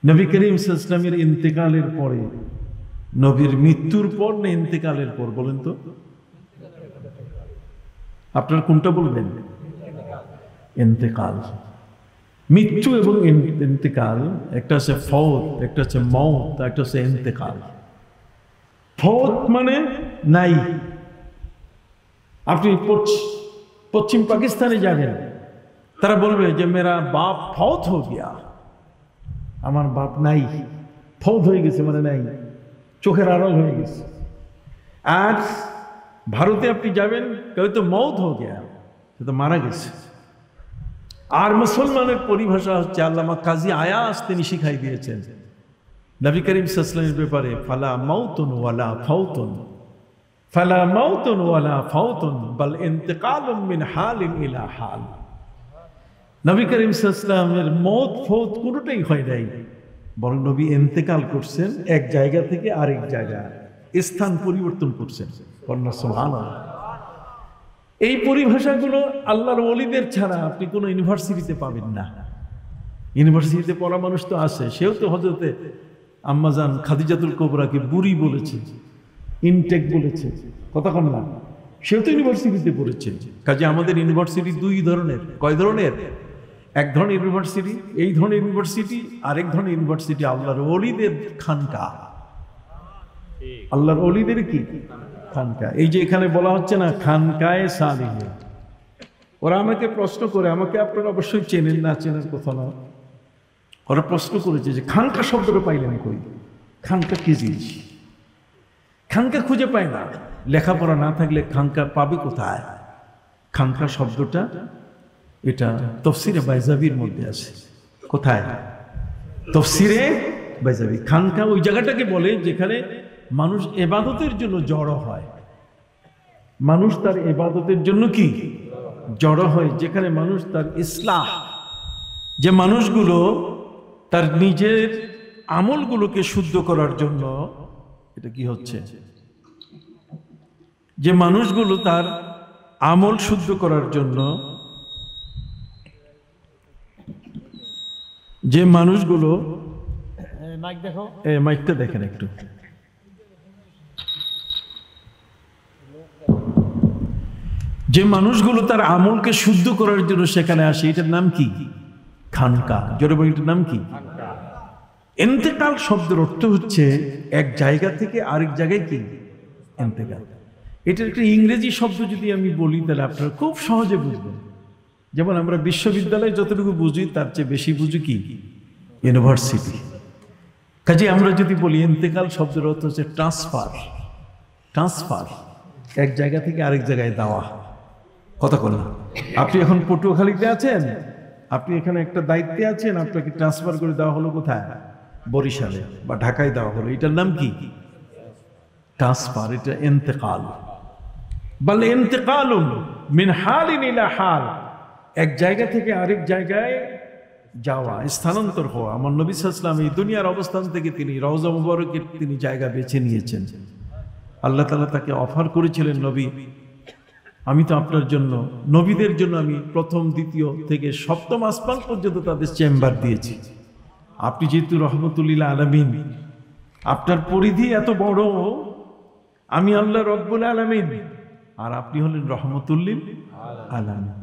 নবী করিম সাল্লাল্লাহু আলাইহি ওয়াসাল্লামের ইন্তেকালের পরে, নবীর মৃত্যুর পর না ইন্তেকালের পর বলেন তো? আপনার কোনটা বলবেন? ইন্তেকাল। মৃত্যু এবং ইন্তেকাল, একটা হচ্ছে ফৌত, একটা হচ্ছে মওত, একটা হচ্ছে ইন্তেকাল। ফৌত মানে নাই। আপনি পশ্চিম পাকিস্তানে যাবেন, তারা বলবে যে মেরা বাপ ফৌত হো গিয়া, আমার বাপ নাই, ফৌত হয়ে গেছে মানে নাই, চোখের আড়াল হয়ে গেছে। আর ভারতে আপনি যাবেন, কেউ তো মৌত হো গিয়া, সে তো মারা গেছে। আর মুসলমানের পরিভাষা হচ্ছে, আল্লামা কাজী আয়াজ তিনি শিখাই দিয়েছেন নবী করিম সাল্লাল্লাহু আলাইহি ওয়াসাল্লামের ব্যাপারে, ফালা মাউতুন ওয়ালা ফাউতুন, ফালা মাউতুন ওয়ালা ফাউতুন বাল ইন্তিকালুম মিন হালিন ইলা হাল। নবী করিম সাল্লাল্লাহু আলাইহি ওয়াসাল্লামের মওত ফৌত কোনোটাই হয় নাই, বরং নবী ইন্তেকাল করছেন এক জায়গা থেকে আরেক জায়গায়, স্থান পরিবর্তন করছেন। সুবহানাল্লাহ। এই পরিভাষাগুলো আল্লাহর ওলিদের ছাড়া আপনি কোনো ইউনিভার্সিটিতে পাবেন না। ইউনিভার্সিটিতে পড়া মানুষ তো আছে, সেও তো হযরতে আম্মাজান খাদিজাতুল কুবরাকে বুড়ি বলেছে, ইনটেক বলেছে, কথা কম না, সেও তো ইউনিভার্সিটিতে পড়েছে। কাজে আমাদের ইউনিভার্সিটি দুই ধরনের। কয় ধরনের? এক ধরনের ইউনিভার্সিটি এই ধরনের ইউনিভার্সিটি, আরেক ধরনের ইউনিভার্সিটি আল্লাহর ওলিদের খানকা। আল্লাহর ওলিদের কি খানকা? এই যে এখানে বলা হচ্ছে না খানকায়ে সালিহে, ওরা আমাকে প্রশ্ন করে, আমাকে আপনারা অবশ্যই চেনেন, না চেনার কথা না, ওরা প্রশ্ন করেছে যে খানকা শব্দটা পাইলেন কই? খানকা কি জিনিস? খানকা খুঁজে পায় না। লেখাপড়া না থাকলে খানকা পাবে কোথায়? খানকা শব্দটা এটা তাফসীরে বাইজাবির মধ্যে আছে। কোথায়? তাফসীরে বাইজাবি। খানকা ওই জায়গাটাকে বলে যেখানে মানুষ ইবাদতের জন্য জড়ো হয়। মানুষ তার ইবাদতের জন্য কি জড়ো হয়, যেখানে মানুষ তার ইসলাহ, যে মানুষগুলো তার নিজের আমলগুলোকে শুদ্ধ করার জন্য, এটা কি হচ্ছে, যে মানুষগুলো তার আমল শুদ্ধ করার জন্য, যে মানুষগুলো, মাইক দেখো, মাইকটা দেখেন একটু, যে মানুষগুলো তার আমলকে শুদ্ধ করার জন্য সেখানে আসে, এটার নাম কি? খানকা। জোরে বলি, এটার নাম কি? ইন্তেকাল শব্দের অর্থ হচ্ছে এক জায়গা থেকে আরেক জায়গায় কি ইন্তেকাল। এটার একটা ইংরেজি শব্দ যদি আমি বলি তাহলে আপনারা খুব সহজে বুঝবেন। যেমন আমরা বিশ্ববিদ্যালয়ে যতটুকু বুঝি তার চেয়ে বেশি বুঝি কি ইউনিভার্সিটি। কাজে আমরা যদি বলি ইন্তেকাল শব্দের অর্থ হচ্ছে ট্রান্সফার। ট্রান্সফার, এক জায়গা থেকে আরেক জায়গায় দেওয়া। কথা বলেন, আপনি এখন পটুয়াখালীতে আছেন, আপনি এখানে একটা দায়িত্বে আছেন, আপনাকে ট্রান্সফার করে দেওয়া হলো কোথায়? বরিশালে বা ঢাকায় দেওয়া হলো। এটার নাম কি? ট্রান্সফার। এটা ইন্তেকাল। বল ইন্তেকালুন মিন হালিন ইলা হাল, এক জায়গা থেকে আরেক জায়গায় যাওয়া, স্থানান্তর হওয়া। আমার নবী সাল্লাল্লাহু আলাইহি ওয়াসাল্লাম এই দুনিয়ার অবস্থান থেকে তিনি রওজা মুবারকের তিনি জায়গা বেছে নিয়েছেন। আল্লাহ তাআলা তাকে অফার করেছিলেন, নবী আমি তো আপনার জন্য, নবীদের জন্য আমি প্রথম, দ্বিতীয় থেকে সপ্তম আসমান পর্যন্ত তাদের চেম্বার দিয়েছি। আপনি যেহেতু রহমতুল লিল আলামিন, আপনার পরিধি এত বড়, আমি আল্লাহ রব্বুল আলামিন, আর আপনি হলেন রহমতুল লিল আলামিন।